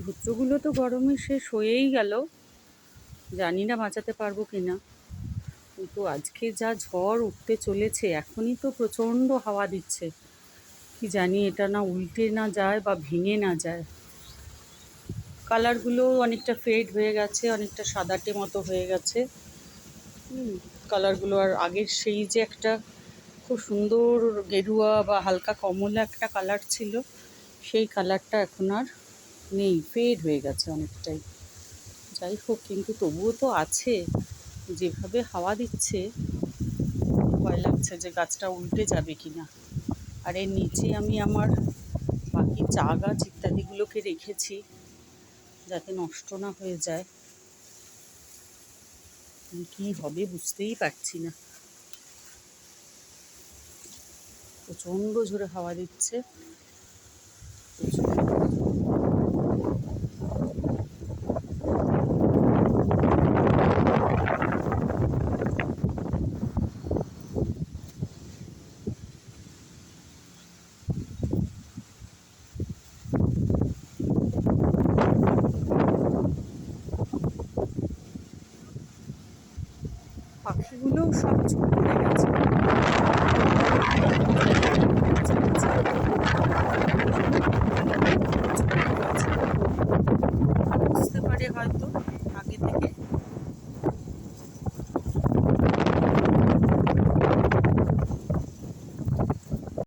ভুট্টোগুলো তো গরমে শেষ হয়েই গেল, জানি না বাঁচাতে পারবো কিনা। কিন্তু আজকে যা ঝড় উঠতে চলেছে, এখনই তো প্রচণ্ড হাওয়া দিচ্ছে। কি জানি এটা না উল্টে না যায় বা ভেঙে না যায়। কালারগুলো অনেকটা ফেড হয়ে গেছে, অনেকটা সাদাটে মতো হয়ে গেছে। কালারগুলো আর আগের সেই যে একটা খুব সুন্দর গেরুয়া বা হালকা কমলা একটা কালার ছিল, সেই কালারটা এখন আর নেই, ফেড হয়ে গেছে অনেকটাই। যাই হোক, কিন্তু তবুও তো আছে। যেভাবে হাওয়া দিচ্ছে, ভয় লাগছে যে গাছটা উল্টে যাবে কিনা। আর এর নিচে আমি আমার বাকি চা গাছ ইত্যাদিগুলোকে রেখেছি, যাতে নষ্ট না হয়ে যায়। কি হবে বুঝতেই পারছি না। প্রচণ্ড জোরে হাওয়া দিচ্ছে। পাখিগুলোও সব চুপ করে গেছে।